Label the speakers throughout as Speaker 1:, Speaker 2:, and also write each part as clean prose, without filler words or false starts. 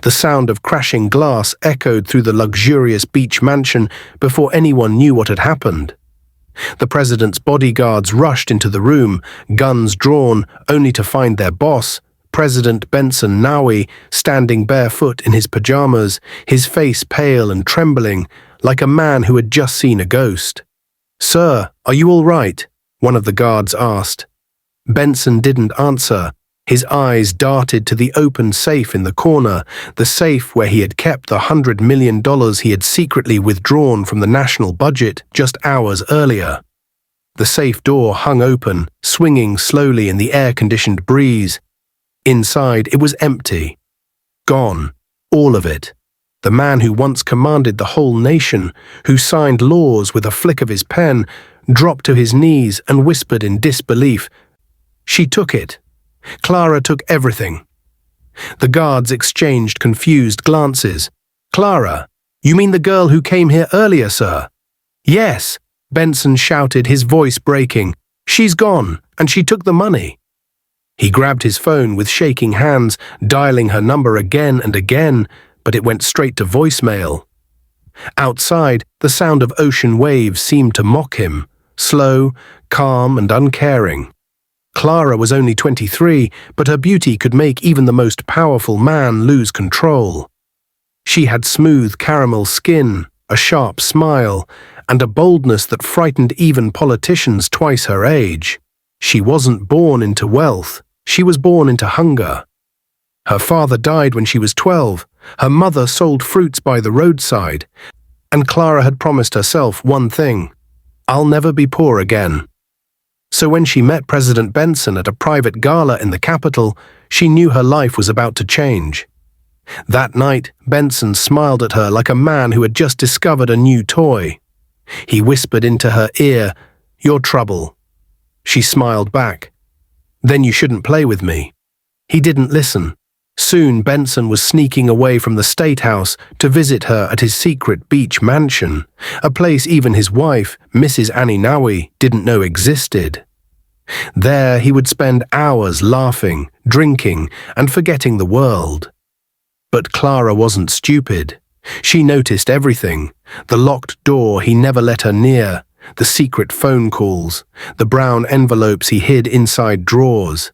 Speaker 1: The sound of crashing glass echoed through the luxurious beach mansion before anyone knew what had happened. The president's bodyguards rushed into the room, guns drawn, only to find their boss, President Benson Nawi, standing barefoot in his pajamas, his face pale and trembling, like a man who had just seen a ghost. "Sir, are you all right?" one of the guards asked. Benson didn't answer. His eyes darted to the open safe in the corner, the safe where he had kept the $100 million he had secretly withdrawn from the national budget just hours earlier. The safe door hung open, swinging slowly in the air-conditioned breeze. Inside, it was empty. Gone. All of it. The man who once commanded the whole nation, who signed laws with a flick of his pen, dropped to his knees and whispered in disbelief, "She took it. Clara took everything." The guards exchanged confused glances. "Clara? You mean the girl who came here earlier, sir?" "Yes," Benson shouted, his voice breaking. "She's gone, and she took the money." He grabbed his phone with shaking hands, dialing her number again and again, but it went straight to voicemail. Outside, the sound of ocean waves seemed to mock him, slow, calm, and uncaring. Clara was only 23, but her beauty could make even the most powerful man lose control. She had smooth caramel skin, a sharp smile, and a boldness that frightened even politicians twice her age. She wasn't born into wealth, she was born into hunger. Her father died when she was 12, her mother sold fruits by the roadside, and Clara had promised herself one thing: "I'll never be poor again." So when she met President Benson at a private gala in the Capitol, she knew her life was about to change. That night, Benson smiled at her like a man who had just discovered a new toy. He whispered into her ear, "Your trouble." She smiled back. "Then you shouldn't play with me." He didn't listen. Soon Benson was sneaking away from the State House to visit her at his secret beach mansion, a place even his wife, Mrs. Annie Nawi, didn't know existed. There he would spend hours laughing, drinking, and forgetting the world. But Clara wasn't stupid. She noticed everything: the locked door he never let her near, the secret phone calls, the brown envelopes he hid inside drawers.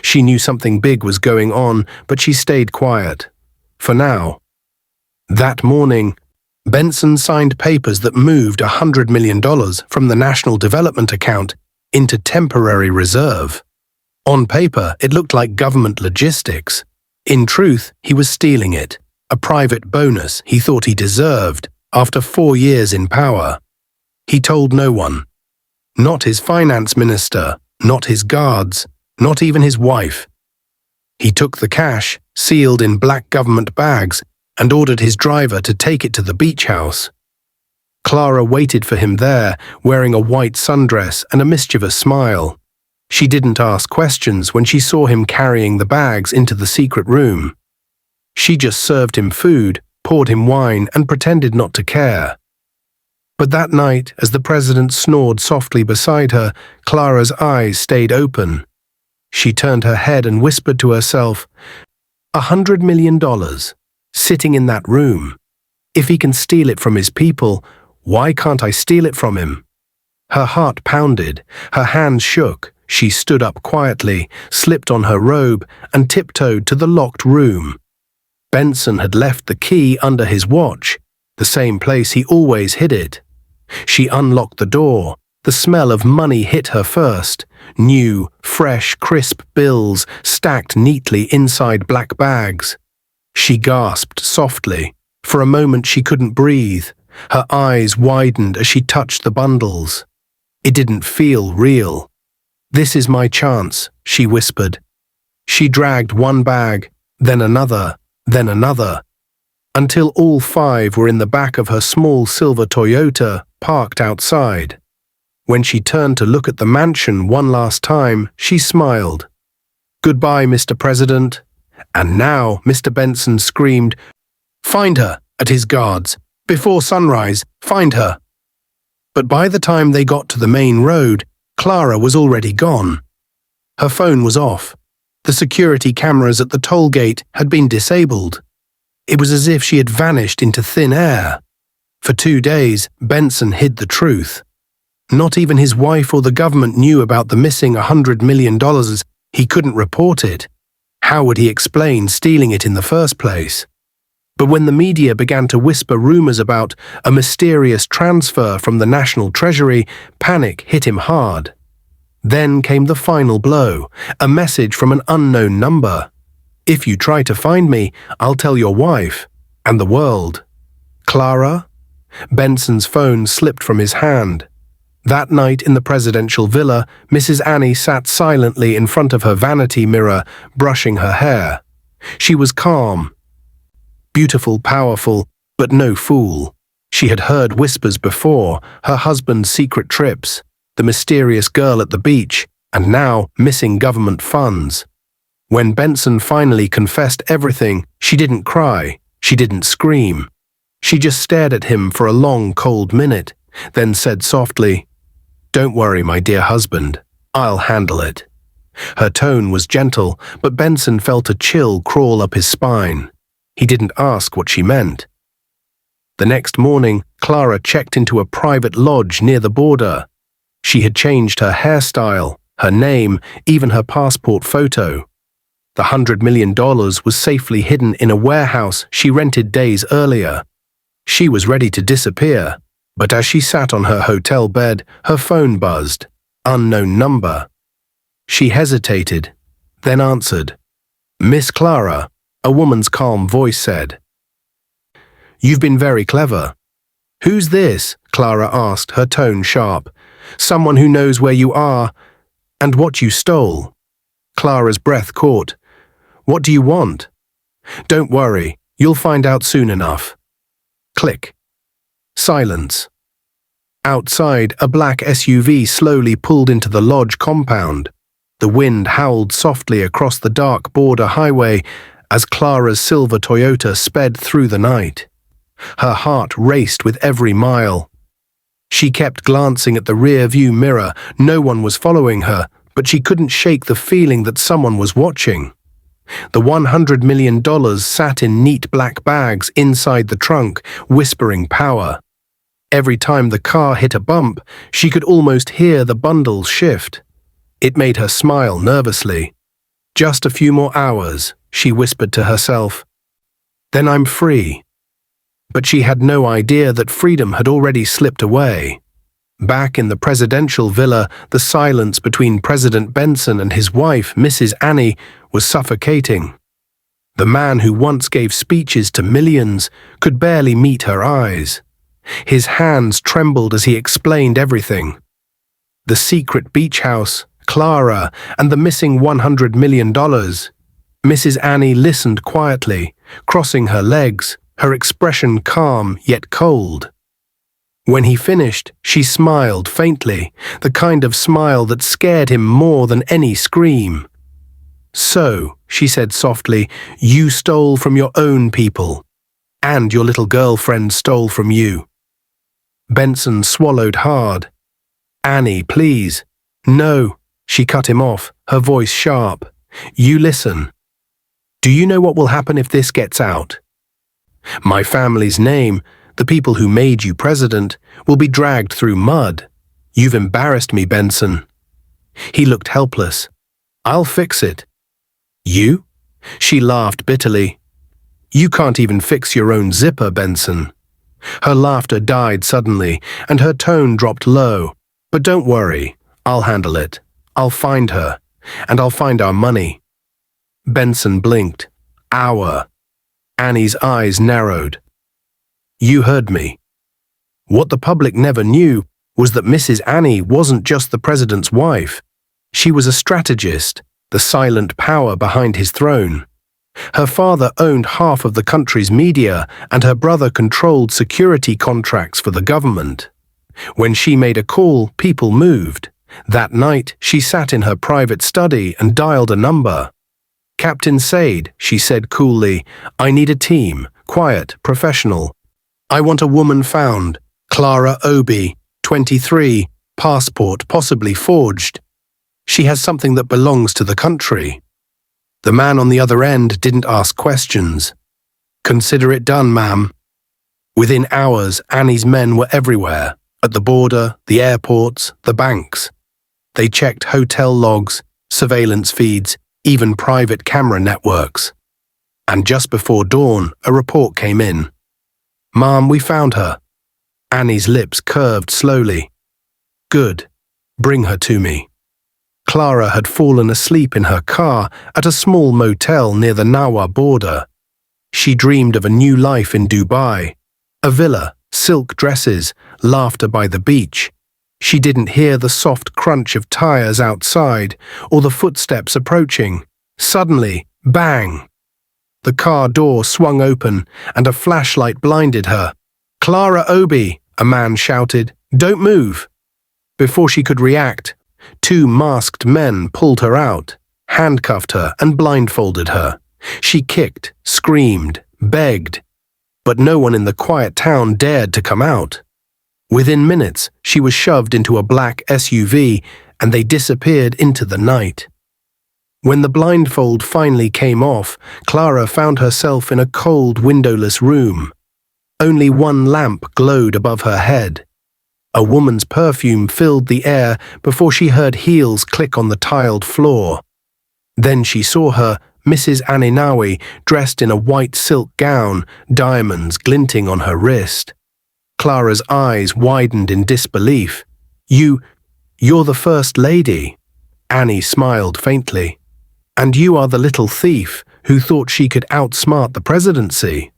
Speaker 1: She knew something big was going on, but she stayed quiet. For now. That morning, Benson signed papers that moved $100 million from the National Development Account into temporary reserve. On paper, it looked like government logistics. In truth, he was stealing it, a private bonus he thought he deserved after 4 years in power. He told no one. Not his finance minister, not his guards, not even his wife. He took the cash, sealed in black government bags, and ordered his driver to take it to the beach house. Clara waited for him there, wearing a white sundress and a mischievous smile. She didn't ask questions when she saw him carrying the bags into the secret room. She just served him food, poured him wine, and pretended not to care. But that night, as the president snored softly beside her, Clara's eyes stayed open. She turned her head and whispered to herself, $100 million, sitting in that room. If he can steal it from his people, why can't I steal it from him? Her heart pounded, her hands shook. She stood up quietly, slipped on her robe, and tiptoed to the locked room. Benson had left the key under his watch, the same place he always hid it. She unlocked the door. The smell of money hit her first. New, fresh, crisp bills stacked neatly inside black bags. She gasped softly. For a moment she couldn't breathe. Her eyes widened as she touched the bundles. It didn't feel real. "This is my chance," she whispered. She dragged one bag, then another, until all 5 were in the back of her small silver Toyota parked outside. When she turned to look at the mansion one last time, she smiled. "Goodbye, Mr. President." And now Mr. Benson screamed, "Find her!" at his guards. "Before sunrise, find her!" But by the time they got to the main road, Clara was already gone. Her phone was off. The security cameras at the toll gate had been disabled. It was as if she had vanished into thin air. For 2 days, Benson hid the truth. Not even his wife or the government knew about the missing $100 million. He couldn't report it. How would he explain stealing it in the first place? But when the media began to whisper rumors about a mysterious transfer from the national treasury, panic hit him hard. Then came the final blow, a message from an unknown number. "If you try to find me, I'll tell your wife and the world." Clara? Benson's phone slipped from his hand. That night in the presidential villa, Mrs. Annie sat silently in front of her vanity mirror, brushing her hair. She was calm. Beautiful, powerful, but no fool. She had heard whispers before, her husband's secret trips, the mysterious girl at the beach, and now missing government funds. When Benson finally confessed everything, she didn't cry, she didn't scream. She just stared at him for a long, cold minute, then said softly, "Don't worry, my dear husband, I'll handle it." Her tone was gentle, but Benson felt a chill crawl up his spine. He didn't ask what she meant. The next morning, Clara checked into a private lodge near the border. She had changed her hairstyle, her name, even her passport photo. The $100 million was safely hidden in a warehouse she rented days earlier. She was ready to disappear, but as she sat on her hotel bed, her phone buzzed. Unknown number. She hesitated, then answered. "Miss Clara," a woman's calm voice said. "You've been very clever." "Who's this?" Clara asked, her tone sharp. "Someone who knows where you are and what you stole." Clara's breath caught. "What do you want?" "Don't worry, you'll find out soon enough." Click. Silence. Outside, a black SUV slowly pulled into the lodge compound. The wind howled softly across the dark border highway as Clara's silver Toyota sped through the night. Her heart raced with every mile. She kept glancing at the rear-view mirror. No one was following her, but she couldn't shake the feeling that someone was watching. The $100 million sat in neat black bags inside the trunk, whispering power. Every time the car hit a bump, she could almost hear the bundles shift. It made her smile nervously. "Just a few more hours," she whispered to herself. "Then I'm free." But she had no idea that freedom had already slipped away. Back in the presidential villa, the silence between President Benson and his wife, Mrs. Annie, was suffocating. The man who once gave speeches to millions could barely meet her eyes. His hands trembled as he explained everything. The secret beach house, Clara, and the missing $100 million. Mrs. Annie listened quietly, crossing her legs, her expression calm yet cold. When he finished, she smiled faintly, the kind of smile that scared him more than any scream. "So," she said softly, "you stole from your own people, and your little girlfriend stole from you." Benson swallowed hard. "Annie, please." "No," she cut him off, her voice sharp. "You listen. Do you know what will happen if this gets out? My family's name, the people who made you president, will be dragged through mud. You've embarrassed me, Benson." He looked helpless. "I'll fix it." "You?" She laughed bitterly. "You can't even fix your own zipper, Benson." Her laughter died suddenly, and her tone dropped low. "But don't worry, I'll handle it. I'll find her, and I'll find our money." Benson blinked. "Our." Annie's eyes narrowed. "You heard me." What the public never knew was that Mrs. Annie wasn't just the president's wife. She was a strategist, the silent power behind his throne. Her father owned half of the country's media, and her brother controlled security contracts for the government. When she made a call, people moved. That night, she sat in her private study and dialed a number. "Captain Sade," she said coolly, "I need a team, quiet, professional. I want a woman found, Clara Obi, 23, passport possibly forged. She has something that belongs to the country." The man on the other end didn't ask questions. Consider it done, ma'am. Within hours, Annie's men were everywhere, at the border, the airports, the banks. They checked hotel logs, surveillance feeds, even private camera networks. And just before dawn, a report came in. "Ma'am, we found her." Annie's lips curved slowly. "Good. Bring her to me." Clara had fallen asleep in her car at a small motel near the Nawa border. She dreamed of a new life in Dubai, a villa, silk dresses, laughter by the beach. She didn't hear the soft crunch of tires outside or the footsteps approaching. Suddenly, bang! The car door swung open and a flashlight blinded her. "Clara Obi," a man shouted, "don't move." Before she could react, two masked men pulled her out, handcuffed her and blindfolded her. She kicked, screamed, begged, but no one in the quiet town dared to come out. Within minutes, she was shoved into a black SUV and they disappeared into the night. When the blindfold finally came off, Clara found herself in a cold, windowless room. Only one lamp glowed above her head. A woman's perfume filled the air before she heard heels click on the tiled floor. Then she saw her, Mrs. Aninawi, dressed in a white silk gown, diamonds glinting on her wrist. Clara's eyes widened in disbelief. You're the First Lady." Annie smiled faintly. "And you are the little thief who thought she could outsmart the presidency."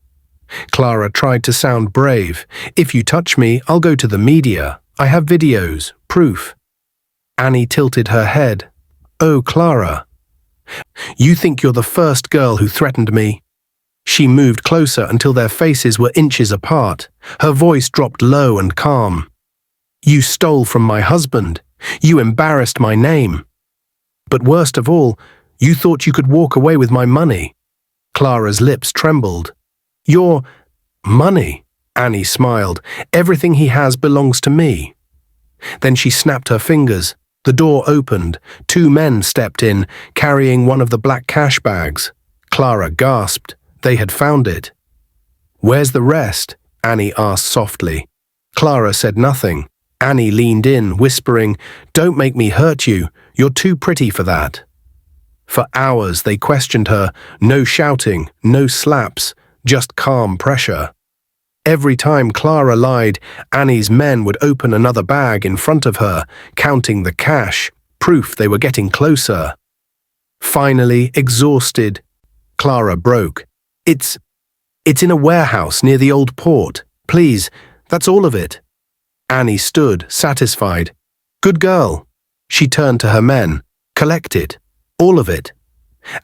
Speaker 1: Clara tried to sound brave. "If you touch me, I'll go to the media. I have videos, proof." Annie tilted her head. "Oh, Clara. You think you're the first girl who threatened me?" She moved closer until their faces were inches apart. Her voice dropped low and calm. "You stole from my husband. You embarrassed my name. But worst of all, you thought you could walk away with my money." Clara's lips trembled. "Your money?" Annie smiled. "Everything he has belongs to me." Then she snapped her fingers. The door opened. Two men stepped in, carrying one of the black cash bags. Clara gasped. They had found it. "Where's the rest?" Annie asked softly. Clara said nothing. Annie leaned in, whispering, "Don't make me hurt you. You're too pretty for that." For hours they questioned her, no shouting, no slaps, just calm pressure. Every time Clara lied, Annie's men would open another bag in front of her, counting the cash, proof they were getting closer. Finally, exhausted, Clara broke. It's in a warehouse near the old port. Please, that's all of it." Annie stood, satisfied. "Good girl." She turned to her men. "Collect it. All of it."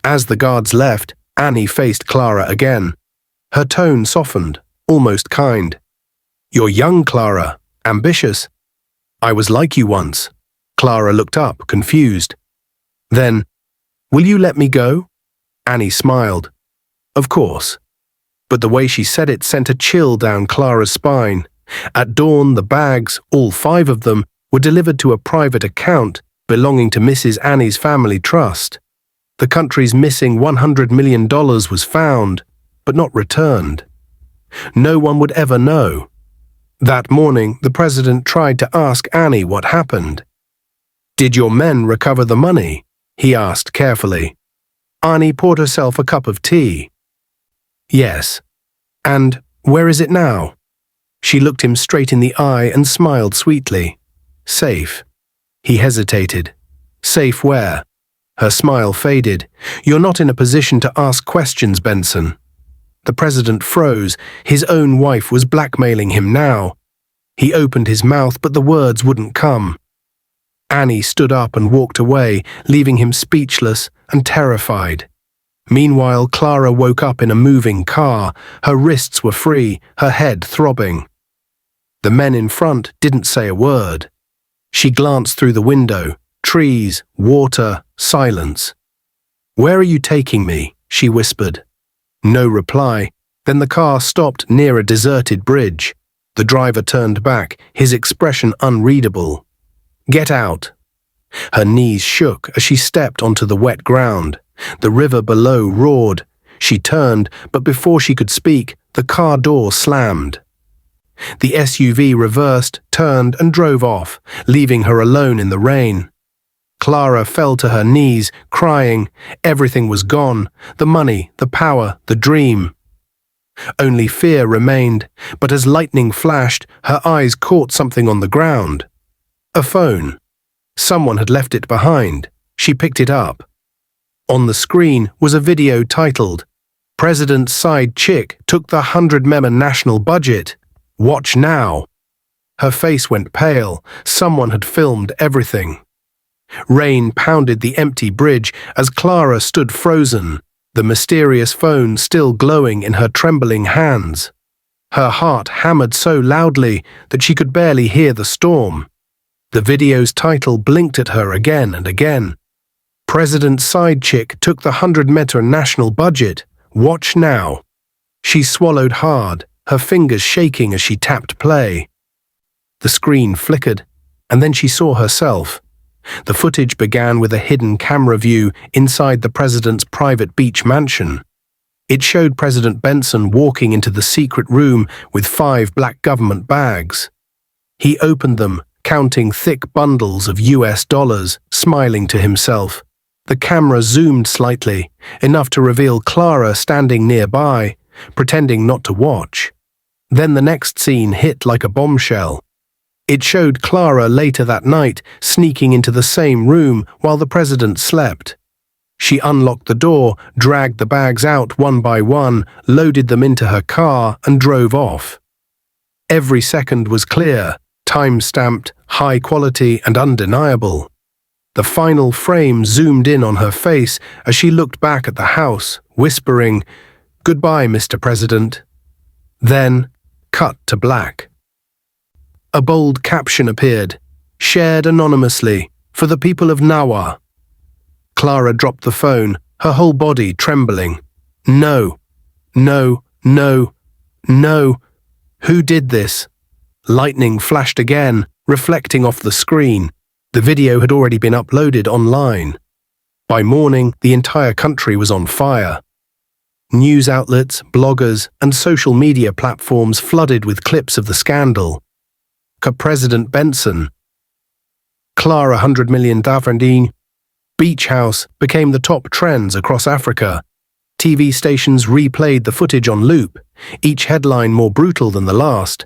Speaker 1: As the guards left, Annie faced Clara again. Her tone softened, almost kind. "You're young, Clara. Ambitious. I was like you once." Clara looked up, confused. Then, "Will you let me go?" Annie smiled. "Of course." But the way she said it sent a chill down Clara's spine. At dawn, the bags, all 5 of them, were delivered to a private account belonging to Mrs. Annie's family trust. The country's missing $100 million was found, but not returned. No one would ever know. That morning, the president tried to ask Annie what happened. "Did your men recover the money?" he asked carefully. Annie poured herself a cup of tea. "Yes. And where is it now?" She looked him straight in the eye and smiled sweetly. "Safe." He hesitated. "Safe where?" Her smile faded. "You're not in a position to ask questions, Benson." The president froze. His own wife was blackmailing him now. He opened his mouth, but the words wouldn't come. Annie stood up and walked away, leaving him speechless and terrified. Meanwhile, Clara woke up in a moving car. Her wrists were free, her head throbbing. The men in front didn't say a word. She glanced through the window. Trees, water, silence. "Where are you taking me?" she whispered. No reply. Then the car stopped near a deserted bridge. The driver turned back, his expression unreadable. "Get out." Her knees shook as she stepped onto the wet ground. The river below roared. She turned, but before she could speak, the car door slammed. The SUV reversed, turned, and drove off, leaving her alone in the rain. Clara fell to her knees, crying. Everything was gone: the money, the power, the dream. Only fear remained, but as lightning flashed, her eyes caught something on the ground. A phone. Someone had left it behind. She picked it up. On the screen was a video titled, "President's Side Chick Took the 100-member National Budget. Watch Now." Her face went pale. Someone had filmed everything. Rain pounded the empty bridge as Clara stood frozen, the mysterious phone still glowing in her trembling hands. Her heart hammered so loudly that she could barely hear the storm. The video's title blinked at her again and again. "President's Side Chick Took the 100-member National Budget. Watch Now." She swallowed hard, her fingers shaking as she tapped play. The screen flickered, and then she saw herself. The footage began with a hidden camera view inside the president's private beach mansion. It showed President Benson walking into the secret room with 5 black government bags. He opened them, counting thick bundles of US dollars, smiling to himself. The camera zoomed slightly, enough to reveal Clara standing nearby, pretending not to watch. Then the next scene hit like a bombshell. It showed Clara later that night sneaking into the same room while the president slept. She unlocked the door, dragged the bags out one by one, loaded them into her car, and drove off. Every second was clear, time-stamped, high quality, and undeniable. The final frame zoomed in on her face as she looked back at the house, whispering, "Goodbye, Mr. President." Then, cut to black. A bold caption appeared, "Shared anonymously, for the people of Nawa." Clara dropped the phone, her whole body trembling. No, no, no, no. Who did this? Lightning flashed again, reflecting off the screen. The video had already been uploaded online. By morning, the entire country was on fire. News outlets, bloggers, and social media platforms flooded with clips of the scandal. President Benson. Clara 100 million Davardine. Beach House became the top trends across Africa. TV stations replayed the footage on loop, each headline more brutal than the last.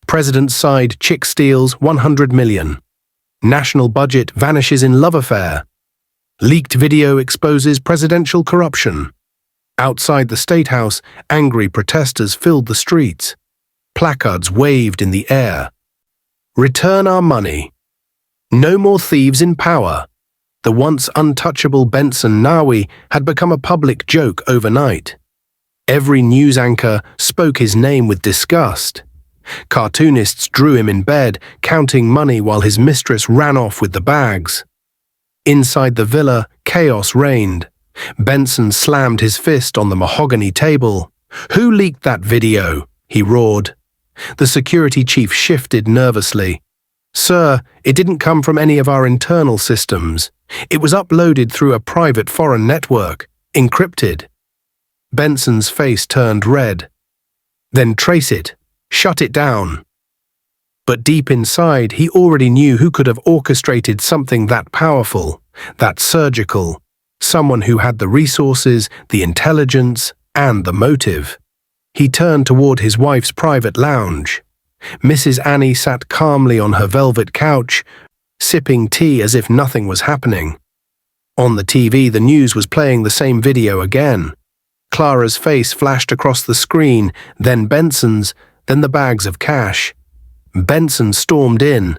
Speaker 1: President's Side Chick Steals 100 million. National Budget Vanishes in Love Affair. Leaked video exposes presidential corruption. Outside the State House, angry protesters filled the streets. Placards waved in the air. Return our money. No more thieves in power. The once untouchable Benson Nawi had become a public joke overnight. Every news anchor spoke his name with disgust. Cartoonists drew him in bed, counting money while his mistress ran off with the bags. Inside the villa, chaos reigned. Benson slammed his fist on the mahogany table. "Who leaked that video?" he roared. The security chief shifted nervously. "Sir, it didn't come from any of our internal systems. It was uploaded through a private foreign network, encrypted." Benson's face turned red. "Then trace it. Shut it down." But deep inside, he already knew who could have orchestrated something that powerful, that surgical, someone who had the resources, the intelligence, and the motive. He turned toward his wife's private lounge. Mrs. Annie sat calmly on her velvet couch, sipping tea as if nothing was happening. On the TV, the news was playing the same video again. Clara's face flashed across the screen, then Benson's, then the bags of cash. Benson stormed in.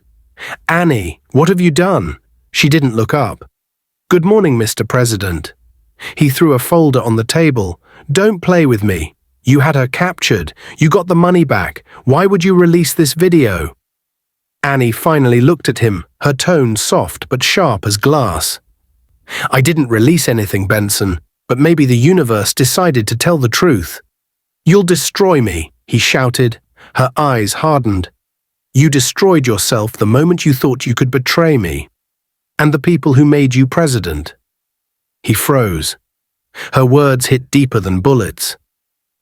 Speaker 1: "Annie, what have you done?" She didn't look up. "Good morning, Mr. President." He threw a folder on the table. "Don't play with me. You had her captured. You got the money back. Why would you release this video?" Annie finally looked at him, her tone soft but sharp as glass. "I didn't release anything, Benson, but maybe the universe decided to tell the truth." "You'll destroy me," he shouted. Her eyes hardened. "You destroyed yourself the moment you thought you could betray me. And the people who made you president." He froze. Her words hit deeper than bullets.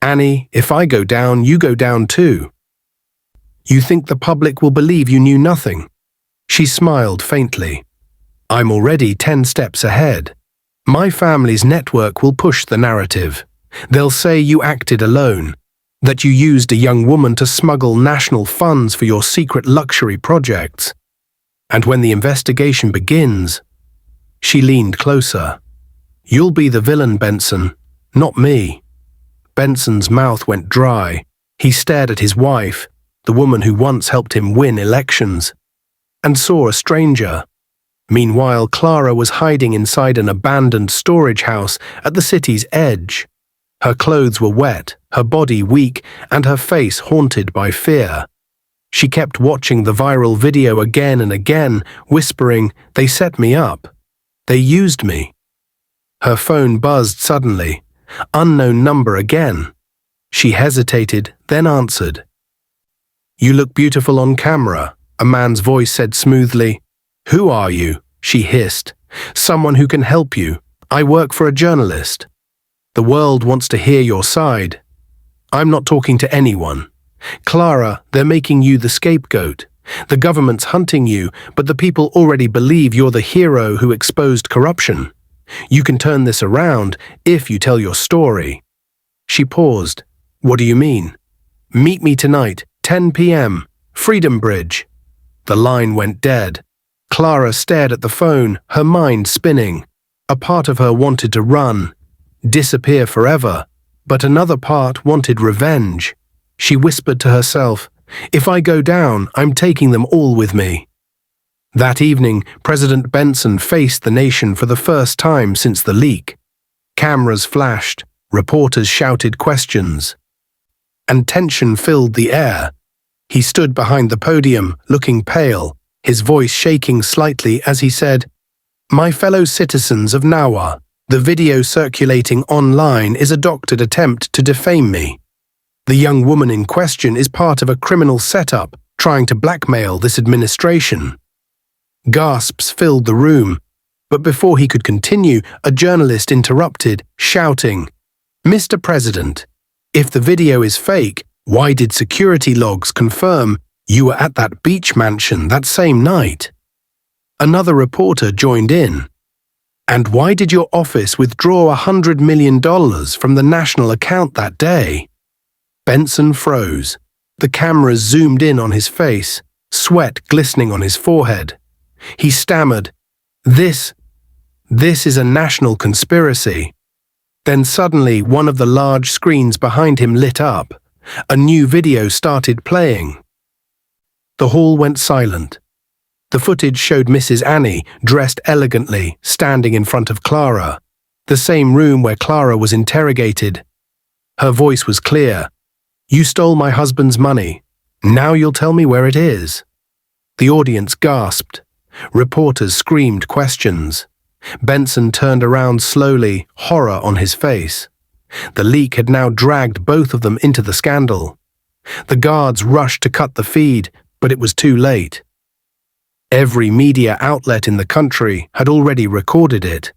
Speaker 1: "Annie, if I go down, you go down too. You think the public will believe you knew nothing?" She smiled faintly. "I'm already 10 steps ahead. My family's network will push the narrative. They'll say you acted alone, that you used a young woman to smuggle national funds for your secret luxury projects. And when the investigation begins..." She leaned closer. "You'll be the villain, Benson, not me." Benson's mouth went dry. He stared at his wife, the woman who once helped him win elections, and saw a stranger. Meanwhile, Clara was hiding inside an abandoned storage house at the city's edge. Her clothes were wet, her body weak, and her face haunted by fear. She kept watching the viral video again and again, whispering, "They set me up. They used me." Her phone buzzed suddenly. Unknown number again. She hesitated, then answered. "You look beautiful on camera," a man's voice said smoothly. "Who are you?" she hissed. "Someone who can help you. I work for a journalist. The world wants to hear your side." "I'm not talking to anyone. Clara, they're making you the scapegoat. The government's hunting you, but the people already believe you're the hero who exposed corruption. You can turn this around if you tell your story." She paused. "What do you mean?" "Meet me tonight, 10 p.m., Freedom Bridge." The line went dead. Clara stared at the phone, her mind spinning. A part of her wanted to run, disappear forever, but another part wanted revenge. She whispered to herself, "If I go down, I'm taking them all with me." That evening, President Benson faced the nation for the first time since the leak. Cameras flashed, reporters shouted questions, and tension filled the air. He stood behind the podium, looking pale, his voice shaking slightly as he said, "My fellow citizens of Nawa, the video circulating online is a doctored attempt to defame me. The young woman in question is part of a criminal setup trying to blackmail this administration." Gasps filled the room, but before he could continue, a journalist interrupted, shouting, "Mr. President, if the video is fake, why did security logs confirm you were at that beach mansion that same night?" Another reporter joined in. "And why did your office withdraw $100 million from the national account that day?" Benson froze. The cameras zoomed in on his face, sweat glistening on his forehead. He stammered, This is a national conspiracy." Then suddenly one of the large screens behind him lit up. A new video started playing. The hall went silent. The footage showed Mrs. Annie, dressed elegantly, standing in front of Clara, the same room where Clara was interrogated. Her voice was clear. "You stole my husband's money. Now you'll tell me where it is." The audience gasped. Reporters screamed questions. Benson turned around slowly, horror on his face. The leak had now dragged both of them into the scandal. The guards rushed to cut the feed, but it was too late. Every media outlet in the country had already recorded it.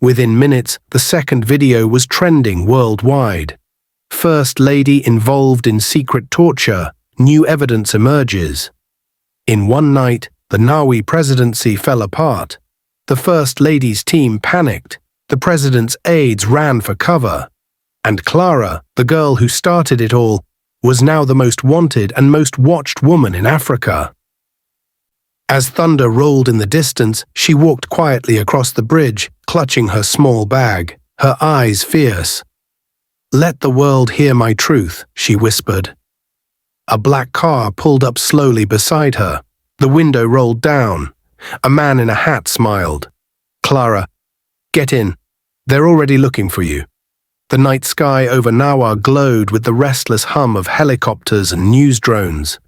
Speaker 1: Within minutes, the second video was trending worldwide. First Lady involved in secret torture, new evidence emerges. In one night, the Nawi presidency fell apart. The First Lady's team panicked. The president's aides ran for cover. And Clara, the girl who started it all, was now the most wanted and most watched woman in Africa. As thunder rolled in the distance, she walked quietly across the bridge, clutching her small bag, her eyes fierce. "Let the world hear my truth," she whispered. A black car pulled up slowly beside her. The window rolled down. A man in a hat smiled. "Clara, get in. They're already looking for you." The night sky over Nawa glowed with the restless hum of helicopters and news drones.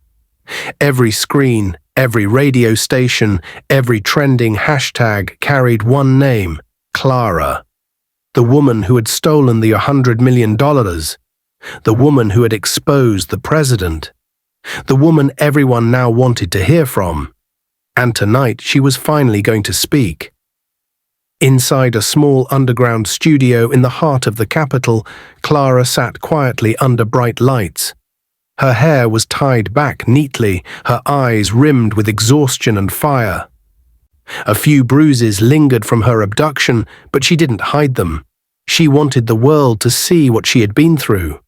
Speaker 1: Every screen, every radio station, every trending hashtag carried one name, Clara. The woman who had stolen the $100 million. The woman who had exposed the president. The woman everyone now wanted to hear from. And tonight she was finally going to speak. Inside a small underground studio in the heart of the capital, Clara sat quietly under bright lights. Her hair was tied back neatly, her eyes rimmed with exhaustion and fire. A few bruises lingered from her abduction, but she didn't hide them. She wanted the world to see what she had been through.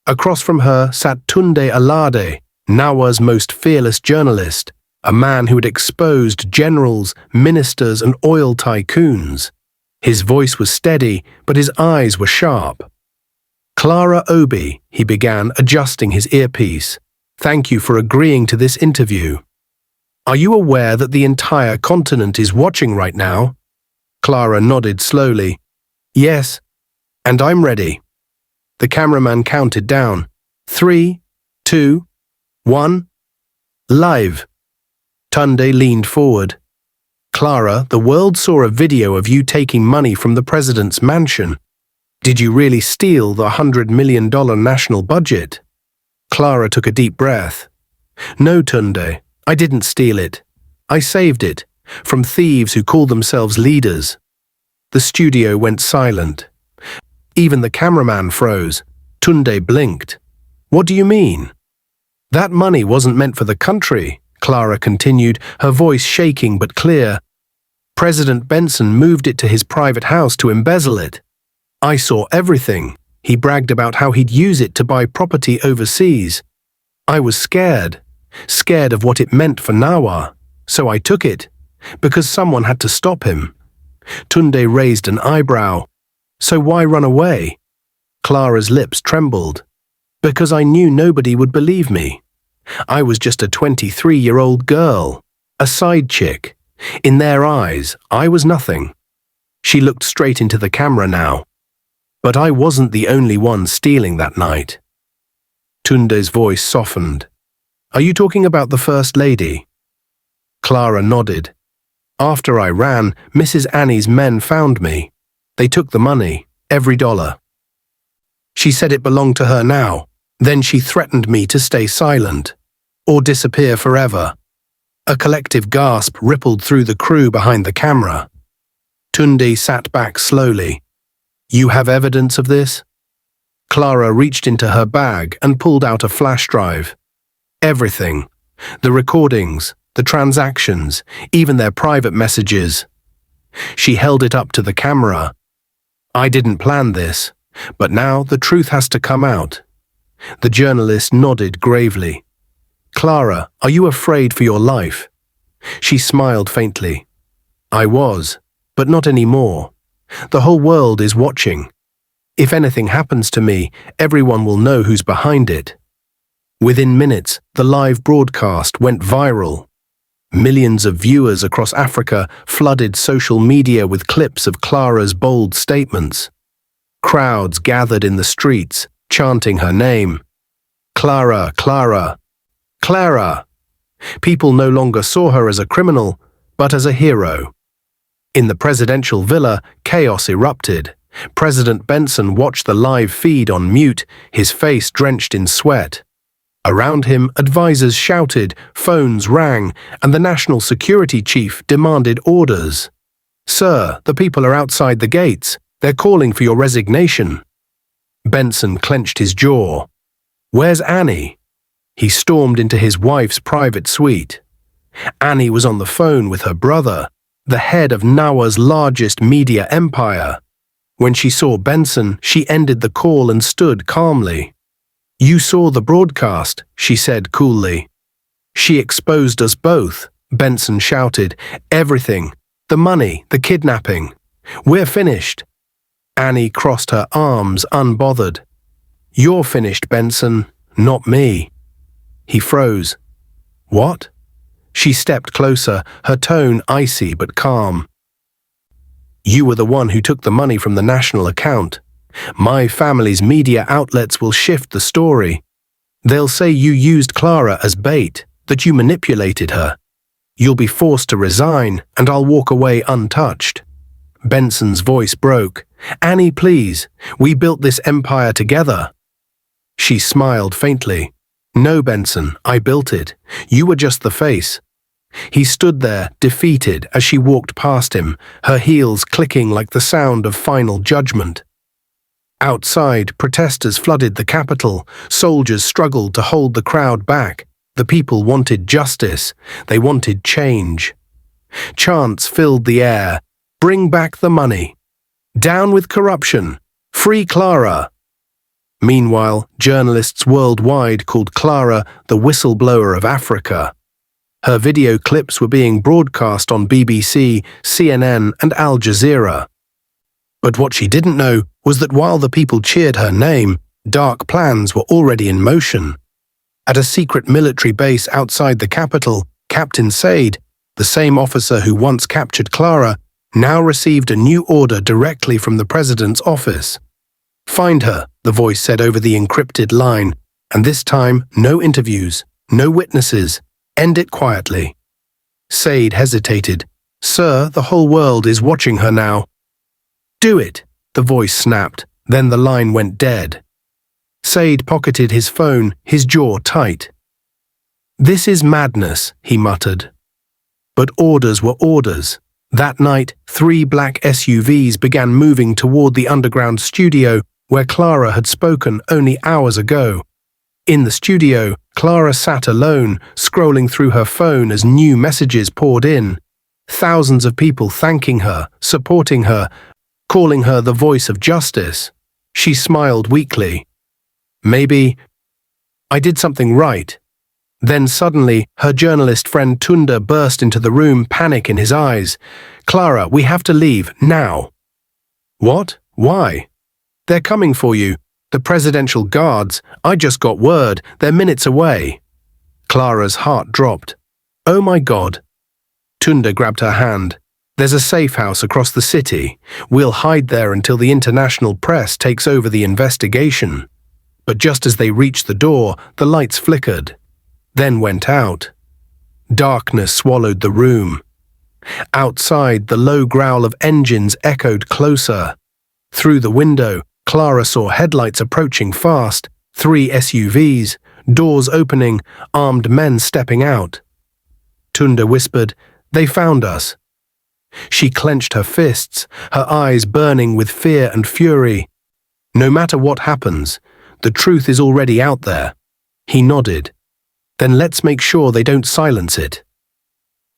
Speaker 1: Across from her sat Tunde Alade, Nawa's most fearless journalist, a man who had exposed generals, ministers, and oil tycoons. His voice was steady, but his eyes were sharp. "Clara Obi," he began, adjusting his earpiece. "Thank you for agreeing to this interview. Are you aware that the entire continent is watching right now?" Clara nodded slowly. "Yes, and I'm ready." The cameraman counted down. 3, 2, 1. Live. Tunde leaned forward. "Clara, the world saw a video of you taking money from the president's mansion. Did you really steal the $100 million national budget?" Clara took a deep breath. "No, Tunde, I didn't steal it. I saved it, from thieves who call themselves leaders." The studio went silent. Even the cameraman froze. Tunde blinked. "What do you mean?" "That money wasn't meant for the country," Clara continued, her voice shaking but clear. "President Benson moved it to his private house to embezzle it. I saw everything. He bragged about how he'd use it to buy property overseas. I was scared of what it meant for Nawa, so I took it, because someone had to stop him." Tunde raised an eyebrow. "So why run away?" Clara's lips trembled. "Because I knew nobody would believe me. I was just a 23-year-old girl, a side chick. In their eyes, I was nothing." She looked straight into the camera now. "But I wasn't the only one stealing that night." Tunde's voice softened. "Are you talking about the First Lady?" Clara nodded. "After I ran, Mrs. Annie's men found me. They took the money, every dollar. She said it belonged to her now. Then she threatened me to stay silent, or disappear forever." A collective gasp rippled through the crew behind the camera. Tunde sat back slowly. "You have evidence of this?" Clara reached into her bag and pulled out a flash drive. "Everything. The recordings, the transactions, even their private messages." She held it up to the camera. "I didn't plan this, but now the truth has to come out." The journalist nodded gravely. "Clara, are you afraid for your life?" She smiled faintly. "I was, but not anymore. The whole world is watching. If anything happens to me, everyone will know who's behind it." Within minutes, the live broadcast went viral. Millions of viewers across Africa flooded social media with clips of Clara's bold statements. Crowds gathered in the streets, chanting her name. "Clara, Clara, Clara." People no longer saw her as a criminal, but as a hero. In the presidential villa, chaos erupted. President Benson watched the live feed on mute, his face drenched in sweat. Around him, advisors shouted, phones rang, and the national security chief demanded orders. "Sir, the people are outside the gates. They're calling for your resignation." Benson clenched his jaw. "Where's Annie?" He stormed into his wife's private suite. Annie was on the phone with her brother, the head of Nawa's largest media empire. When she saw Benson, she ended the call and stood calmly. "You saw the broadcast," she said coolly. "She exposed us both," Benson shouted. "Everything. The money, the kidnapping. We're finished." Annie crossed her arms, unbothered. "You're finished, Benson, not me." He froze. "What?" She stepped closer, her tone icy but calm. "You were the one who took the money from the national account. My family's media outlets will shift the story. They'll say you used Clara as bait, that you manipulated her. You'll be forced to resign, and I'll walk away untouched." Benson's voice broke. "Annie, please, we built this empire together." She smiled faintly. "No, Benson, I built it. You were just the face. He stood there, defeated, as she walked past him, her heels clicking like the sound of final judgment. Outside, protesters flooded the capital. Soldiers struggled to hold the crowd back. The people wanted justice. They wanted change. Chants filled the air. Bring back the money. Down with corruption. Free Clara. Meanwhile, journalists worldwide called Clara the whistleblower of Africa. Her video clips were being broadcast on BBC, CNN, and Al Jazeera. But what she didn't know was that while the people cheered her name, dark plans were already in motion. At a secret military base outside the capital, Captain Said, the same officer who once captured Clara, now received a new order directly from the president's office. Find her, the voice said over the encrypted line, and this time no interviews, no witnesses. End it quietly. Said hesitated. Sir, the whole world is watching her now. Do it, the voice snapped. Then the line went dead. Said pocketed his phone, his jaw tight. This is madness, he muttered. But orders were orders. That night, 3 black SUVs began moving toward the underground studio where Clara had spoken only hours ago. In the studio, Clara sat alone, scrolling through her phone as new messages poured in. Thousands of people thanking her, supporting her, calling her the voice of justice. She smiled weakly. Maybe I did something right. Then suddenly, her journalist friend Tunda burst into the room, panic in his eyes. Clara, we have to leave, now. What? Why? They're coming for you. The presidential guards. I just got word. They're minutes away. Clara's heart dropped. Oh my God. Tunda grabbed her hand. There's a safe house across the city. We'll hide there until the international press takes over the investigation. But just as they reached the door, the lights flickered, then went out. Darkness swallowed the room. Outside, the low growl of engines echoed closer. Through the window, Clara saw headlights approaching fast, 3 SUVs, doors opening, armed men stepping out. Tunda whispered, "They found us." She clenched her fists, her eyes burning with fear and fury. No matter what happens, the truth is already out there. He nodded. Then let's make sure they don't silence it.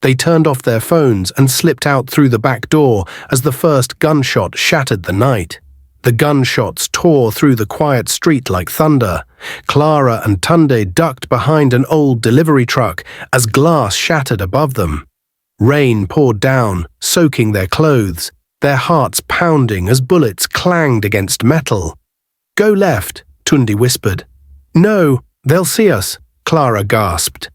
Speaker 1: They turned off their phones and slipped out through the back door as the first gunshot shattered the night. The gunshots tore through the quiet street like thunder. Clara and Tunde ducked behind an old delivery truck as glass shattered above them. Rain poured down, soaking their clothes, their hearts pounding as bullets clanged against metal. Go left, Tunde whispered. No, they'll see us, Clara gasped.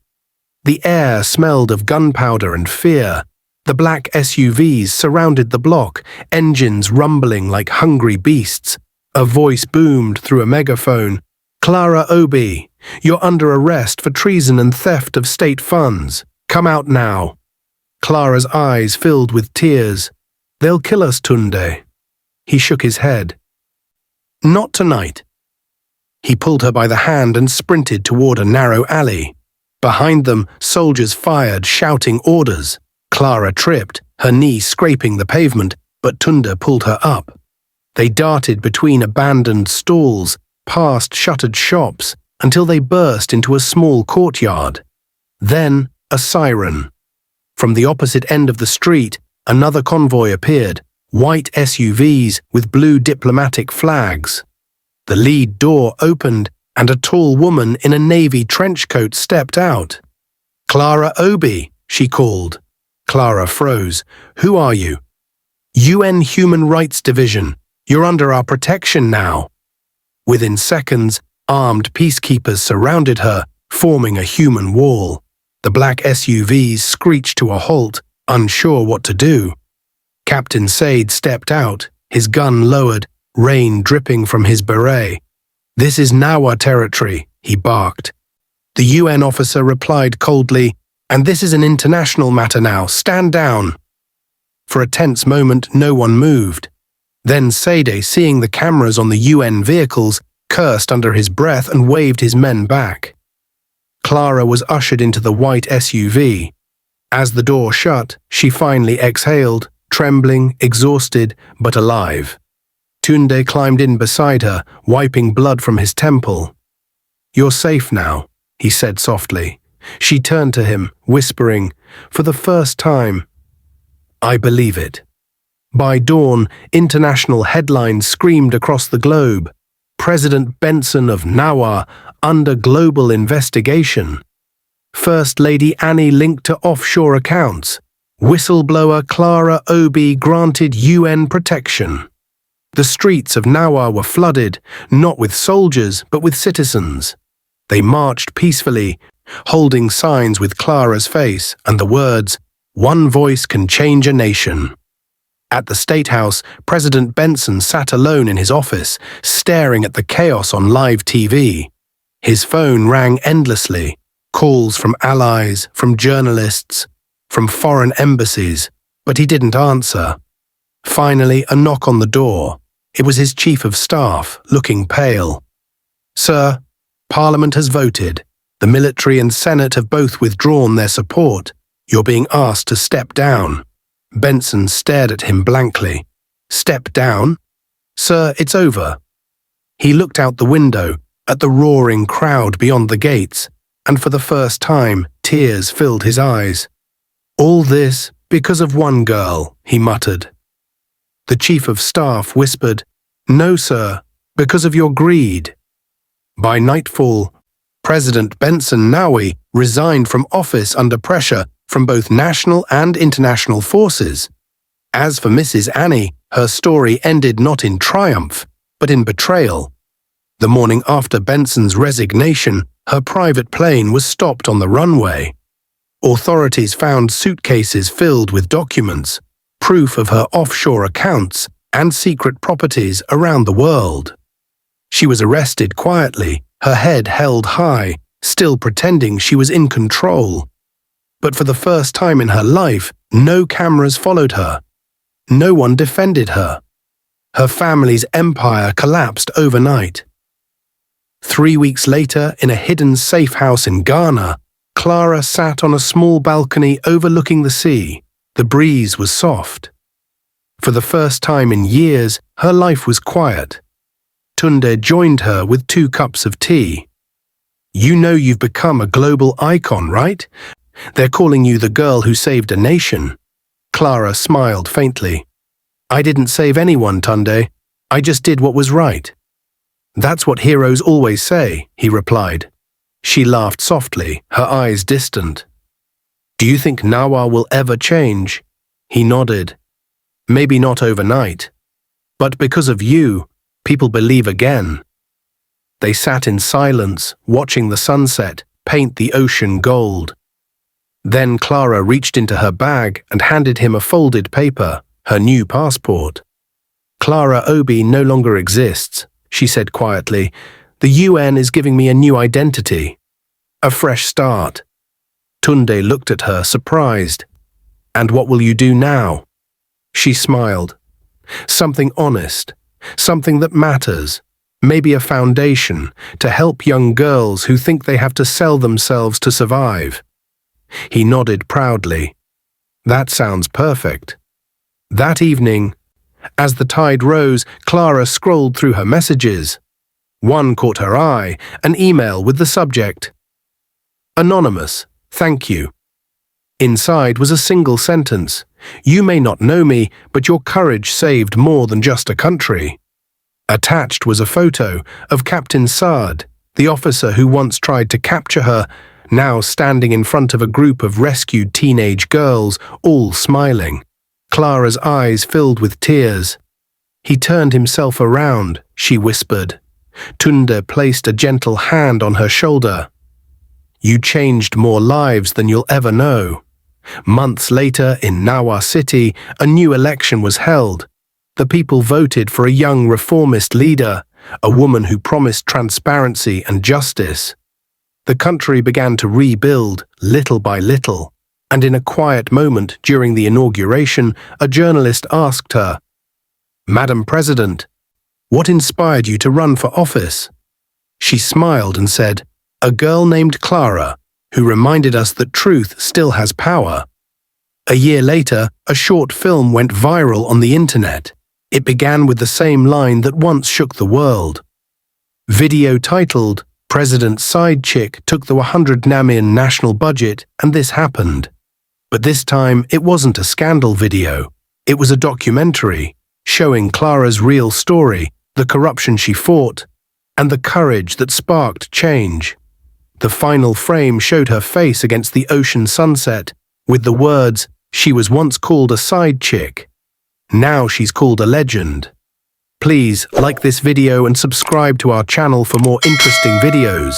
Speaker 1: The air smelled of gunpowder and fear. The black SUVs surrounded the block, engines rumbling like hungry beasts. A voice boomed through a megaphone. Clara Obi, you're under arrest for treason and theft of state funds. Come out now. Clara's eyes filled with tears. They'll kill us, Tunde. He shook his head. Not tonight. He pulled her by the hand and sprinted toward a narrow alley. Behind them, soldiers fired, shouting orders. Clara tripped, her knee scraping the pavement, but Tunda pulled her up. They darted between abandoned stalls, past shuttered shops, until they burst into a small courtyard. Then, a siren. From the opposite end of the street, another convoy appeared, white SUVs with blue diplomatic flags. The lead door opened, and a tall woman in a navy trench coat stepped out. Clara Obi, she called. Clara froze. Who are you? UN Human Rights Division. You're under our protection now. Within seconds, armed peacekeepers surrounded her, forming a human wall. The black SUVs screeched to a halt, unsure what to do. Captain Said stepped out, his gun lowered, rain dripping from his beret. This is Nawa territory, he barked. The UN officer replied coldly, and this is an international matter now, stand down. For a tense moment, no one moved. Then Sade, seeing the cameras on the UN vehicles, cursed under his breath and waved his men back. Clara was ushered into the white SUV. As the door shut, she finally exhaled, trembling, exhausted, but alive. Tunde climbed in beside her, wiping blood from his temple. "You're safe now," he said softly. She turned to him, whispering, for the first time, "I believe it." By dawn, international headlines screamed across the globe. President Benson of Nawa under global investigation. First Lady Annie linked to offshore accounts. Whistleblower Clara Obi granted UN protection. The streets of Nawa were flooded, not with soldiers, but with citizens. They marched peacefully, holding signs with Clara's face and the words, "One voice can change a nation." At the State House, President Benson sat alone in his office, staring at the chaos on live TV. His phone rang endlessly, calls from allies, from journalists, from foreign embassies, but he didn't answer. Finally, a knock on the door. It was his chief of staff, looking pale. "Sir, Parliament has voted. The military and Senate have both withdrawn their support. You're being asked to step down." Benson stared at him blankly. "Step down? Sir, it's over." He looked out the window, at the roaring crowd beyond the gates, and for the first time, tears filled his eyes. "All this because of one girl," he muttered. The chief of staff whispered, "No, sir, because of your greed." By nightfall, President Benson Nawi resigned from office under pressure from both national and international forces. As for Mrs. Annie, her story ended not in triumph, but in betrayal. The morning after Benson's resignation, her private plane was stopped on the runway. Authorities found suitcases filled with documents, proof of her offshore accounts and secret properties around the world. She was arrested quietly, her head held high, still pretending she was in control. But for the first time in her life, no cameras followed her. No one defended her. Her family's empire collapsed overnight. 3 weeks later, in a hidden safe house in Ghana, Clara sat on a small balcony overlooking the sea. The breeze was soft. For the first time in years, her life was quiet. Tunde joined her with 2 cups of tea. "You know you've become a global icon, right? They're calling you the girl who saved a nation." Clara smiled faintly. "I didn't save anyone, Tunde. I just did what was right." "That's what heroes always say," he replied. She laughed softly, her eyes distant. "Do you think Nawa will ever change?" He nodded. "Maybe not overnight. But because of you, people believe again." They sat in silence, watching the sunset paint the ocean gold. Then Clara reached into her bag and handed him a folded paper, her new passport. "Clara Obi no longer exists," she said quietly. "The UN is giving me a new identity. A fresh start." Tunde looked at her, surprised. "And what will you do now?" She smiled. "Something honest, something that matters, maybe a foundation to help young girls who think they have to sell themselves to survive." He nodded proudly. "That sounds perfect." That evening, as the tide rose, Clara scrolled through her messages. One caught her eye, an email with the subject, "Anonymous, thank you." Inside was a single sentence, "You may not know me, but your courage saved more than just a country." Attached was a photo of Captain Saad, the officer who once tried to capture her, now standing in front of a group of rescued teenage girls, all smiling. Clara's eyes filled with tears. "He turned himself around," she whispered. Tunde placed a gentle hand on her shoulder. "You changed more lives than you'll ever know." Months later, in Nawa City, a new election was held. The people voted for a young reformist leader, a woman who promised transparency and justice. The country began to rebuild, little by little, and in a quiet moment during the inauguration, a journalist asked her, "Madam President, what inspired you to run for office?" She smiled and said, "A girl named Clara, who reminded us that truth still has power." A year later, a short film went viral on the internet. It began with the same line that once shook the world. Video titled, "President's Side Chick Took the 100 Namian National Budget and This Happened." But this time, it wasn't a scandal video. It was a documentary, showing Clara's real story, the corruption she fought, and the courage that sparked change. The final frame showed her face against the ocean sunset, with the words, "She was once called a side chick. Now she's called a legend." Please like this video and subscribe to our channel for more interesting videos.